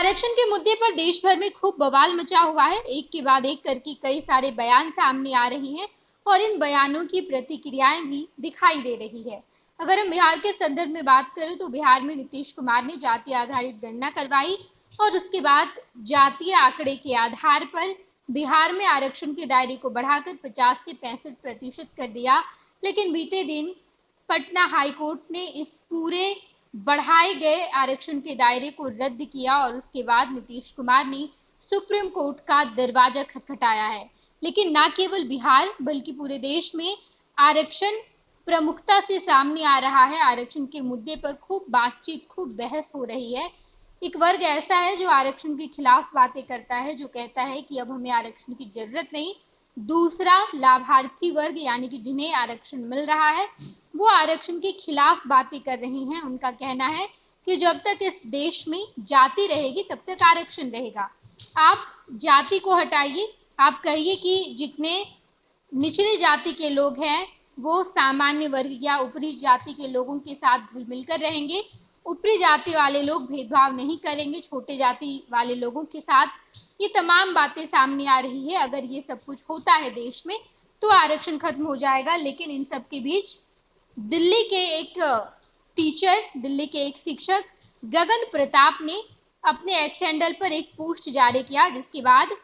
आरक्षण के मुद्दे पर देश भर में खूब बवाल मचा हुआ है। एक के बाद एक करके कई सारे बयान सामने आ रहे हैं और इन बयानों की प्रतिक्रियाएं भी दिखाई दे रही है। अगर हम बिहार के संदर्भ में बात करें तो बिहार में नीतीश कुमार ने जाति आधारित गणना करवाई और उसके बाद जातीय आंकड़े के आधार पर बिहार में आरक्षण के दायरे को बढ़ाकर 50 से 65% कर दिया। लेकिन बीते दिन पटना हाईकोर्ट ने इस पूरे बढ़ाए गए आरक्षण के दायरे को रद्द किया और उसके बाद नीतीश कुमार ने सुप्रीम कोर्ट का दरवाजा खटखटाया है। लेकिन न केवल बिहार बल्कि पूरे देश में आरक्षण प्रमुखता से सामने आ रहा है। आरक्षण के मुद्दे पर खूब बातचीत, खूब बहस हो रही है। एक वर्ग ऐसा है जो आरक्षण के खिलाफ बातें करता है, जो कहता है कि अब हमें आरक्षण की जरूरत नहीं। दूसरा लाभार्थी वर्ग यानी कि जिन्हें आरक्षण मिल रहा है वो आरक्षण के खिलाफ बातें कर रहे हैं। उनका कहना है कि जब तक इस देश में जाति रहेगी तब तक आरक्षण रहेगा। आप जाति को हटाइए, आप कहिए कि जितने निचली जाति के लोग हैं वो सामान्य वर्ग या ऊपरी जाति के लोगों के साथ घुल मिलकर रहेंगे। ऊपरी जाति वाले लोग भेदभाव नहीं करेंगे छोटे जाति वाले लोगों के साथ। ये तमाम बातें सामने आ रही है। अगर ये सब कुछ होता है देश में तो आरक्षण खत्म हो जाएगा। लेकिन इन सब के बीच दिल्ली के एक टीचर, दिल्ली के एक शिक्षक गगन प्रताप ने अपने एक्स हैंडल पर एक पोस्ट जारी किया, जिसके बाद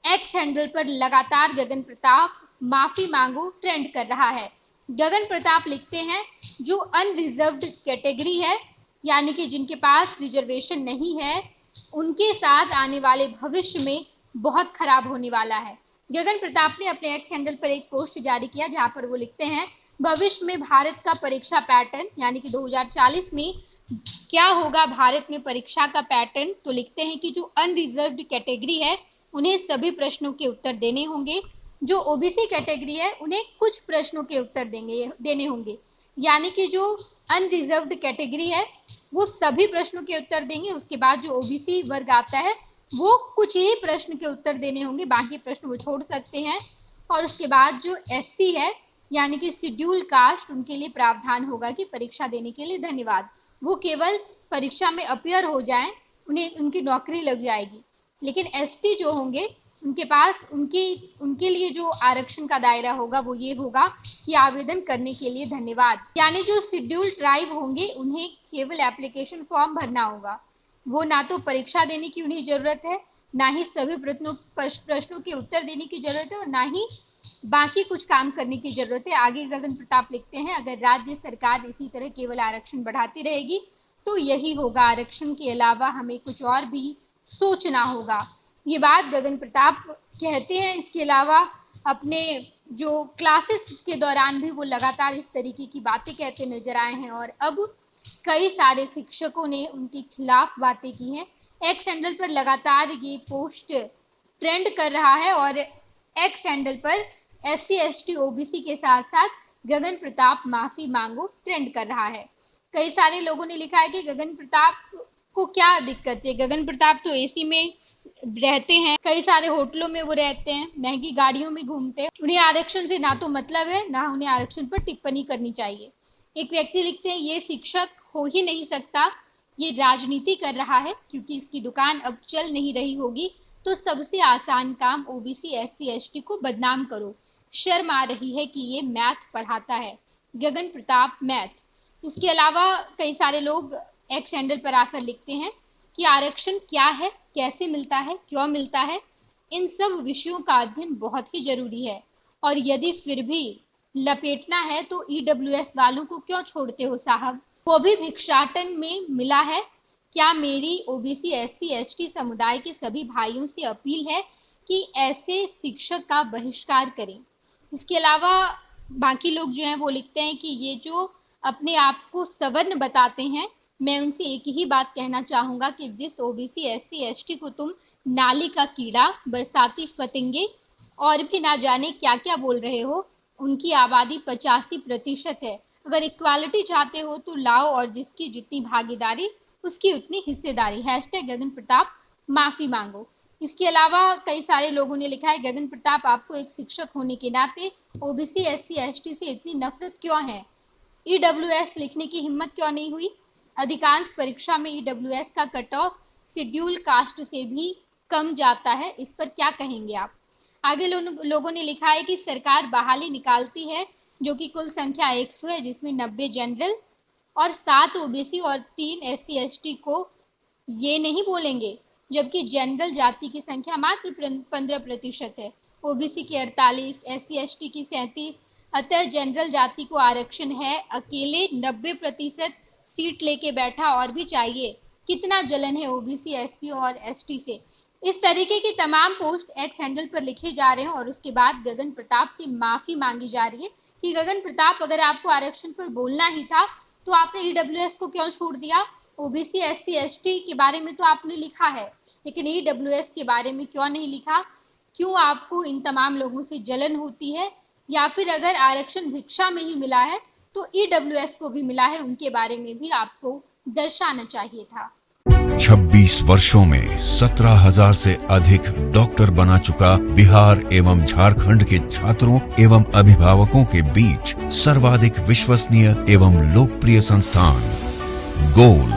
एक्स हैंडल पर लगातार गगन प्रताप माफी मांगो ट्रेंड कर रहा है। गगन प्रताप लिखते हैं, जो अनरिजर्व्ड कैटेगरी है यानी कि जिनके पास रिजर्वेशन नहीं है, उनके साथ आने वाले भविष्य में बहुत खराब होने वाला है। गगन प्रताप ने अपने एक्स हैंडल पर एक पोस्ट जारी किया जहां पर वो लिखते हैं, भविष्य में भारत का परीक्षा पैटर्न यानी कि 2040 में क्या होगा भारत में परीक्षा का पैटर्न। तो लिखते हैं कि जो अनरिजर्व्ड कैटेगरी है उन्हें सभी प्रश्नों के उत्तर देने होंगे, जो ओबीसी कैटेगरी है उन्हें कुछ प्रश्नों के उत्तर देने होंगे। यानी कि जो अनरिजर्व्ड कैटेगरी है वो सभी प्रश्नों के उत्तर देंगे। उसके बाद जो ओबीसी वर्ग आता है वो कुछ ही प्रश्न के उत्तर देने होंगे, बाकी प्रश्न वो छोड़ सकते हैं। और उसके बाद जो एससी है यानी कि शेड्यूल कास्ट, उनके लिए प्रावधान होगा कि परीक्षा देने के लिए धन्यवाद, वो केवल परीक्षा में अपीयर हो जाएं, उन्हें उनकी नौकरी लग जाएगी। लेकिन एसटी जो होंगे उनके पास उनके लिए जो आरक्षण का दायरा होगा वो ये होगा कि आवेदन करने के लिए धन्यवाद। यानी जो शेड्यूल ट्राइब होंगे उन्हें केवल एप्लीकेशन फॉर्म भरना होगा। वो ना तो परीक्षा देने की उन्हें जरूरत है, ना ही सभी प्रश्नों के उत्तर देने की जरूरत है और ना ही बाकी कुछ काम करने की जरूरत है। आगे गगन प्रताप लिखते हैं, अगर राज्य सरकार इसी तरह केवल आरक्षण बढ़ाती रहेगी तो यही होगा। आरक्षण के अलावा हमें कुछ और भी सोचना होगा। ये बात गगन प्रताप कहते हैं। इसके अलावा अपने जो क्लासेस के दौरान भी वो लगातार इस तरीके की बातें कहते नजर आए हैं और अब कई सारे शिक्षकों ने उनके खिलाफ बातें की हैं। एक्स हैंडल पर लगातार ये पोस्ट ट्रेंड कर रहा है और एक्स हैंडल पर एससी एसटी ओबीसी के साथ साथ गगन प्रताप माफी मांगो ट्रेंड कर रहा है। कई सारे लोगों ने लिखा है कि गगन प्रताप को क्या दिक्कत है, गगन प्रताप तो एसी में रहते हैं, कई सारे होटलों में वो रहते हैं, महंगी गाड़ियों में घूमते हैं, उन्हें आरक्षण से ना तो मतलब है ना उन्हें आरक्षण पर टिप्पणी करनी चाहिए। एक व्यक्ति लिखते हैं, ये शिक्षक हो ही नहीं सकता, ये राजनीति कर रहा है क्योंकि इसकी दुकान अब चल नहीं रही होगी तो सबसे आसान काम ओबीसी एससी एसटी को बदनाम करो, शर्म आ रही है कि ये मैथ पढ़ाता है। गगन प्रताप मैथ। इसके अलावा कई सारे लोग एक्स हैंडल पर आकर लिखते हैं कि आरक्षण क्या है, कैसे मिलता है, क्यों मिलता है, इन सब विषयों का अध्ययन बहुत ही जरूरी है और यदि फिर भी लपेटना है तो ईडब्ल्यूएस वालों को क्यों छोड़ते हो साहब, वो भी भिक्षाटन में मिला है। क्या मेरी ओबीसी एससी एसटी समुदाय के सभी भाइयों से अपील है कि ऐसे शिक्षक का बहिष्कार करें। इसके अलावा बाकी लोग जो हैं वो लिखते हैं कि ये जो अपने आप को सवर्ण बताते हैं, मैं उनसे एक ही बात कहना चाहूँगा कि जिस ओबीसी एससी एसटी को तुम नाली का कीड़ा, बरसाती फतिंगे और भी ना जाने क्या क्या बोल रहे हो, उनकी आबादी 85% है। अगर इक्वालिटी चाहते हो तो लाओ और जिसकी जितनी भागीदारी उसकी उतनी हिस्सेदारी। हैशटैग गगन प्रताप माफी मांगो। इसके अलावा कई सारे लोगों ने लिखा है, गगन प्रताप आपको एक शिक्षक होने के नाते ओबीसी एससी एसटी से इतनी नफरत क्यों है, ईडब्ल्यूएस लिखने की हिम्मत क्यों नहीं हुई। अधिकांश परीक्षा में ईडब्ल्यूएस का कट ऑफ शेड्यूल कास्ट से भी कम जाता है। इस पर क्या कहेंगे आप? आगे लोगों ने लिखा है कि सरकार बहाली निकालती है जो कि कुल संख्या 100 है, जिसमें 90 जनरल और 7 ओबीसी और 3 SC ST को ये नहीं बोलेंगे, जबकि जनरल जाति की संख्या मात्र 15% है, ओबीसी की 48, SC ST की 37। अतः जनरल जाति को आरक्षण है, अकेले 90% सीट लेके बैठा और भी चाहिए। कितना जलन है ओबीसी SC और ST से। इस तरीके की तमाम पोस्ट एक्स हैंडल पर लिखे जा रहे हैं और उसके बाद गगन प्रताप से माफी मांगी जा रही है कि गगन प्रताप, अगर आपको आरक्षण पर बोलना ही था तो आपने EWS को क्यों छोड़ दिया? ओबीसी SC ST के बारे में तो आपने लिखा है, लेकिन EWS के बारे में क्यों नहीं लिखा? क्यों आपको इन तमाम लोगों से जलन होती है? या फिर अगर आरक्षण भिक्षा में ही मिला है तो EWS को भी मिला है, उनके बारे में भी आपको दर्शाना चाहिए था। 26 वर्षों में 17,000 से अधिक डॉक्टर बना चुका बिहार एवं झारखंड के छात्रों एवं अभिभावकों के बीच सर्वाधिक विश्वसनीय एवं लोकप्रिय संस्थान गोल,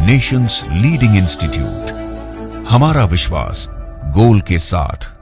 नेशंस लीडिंग इंस्टीट्यूट। हमारा विश्वास गोल के साथ।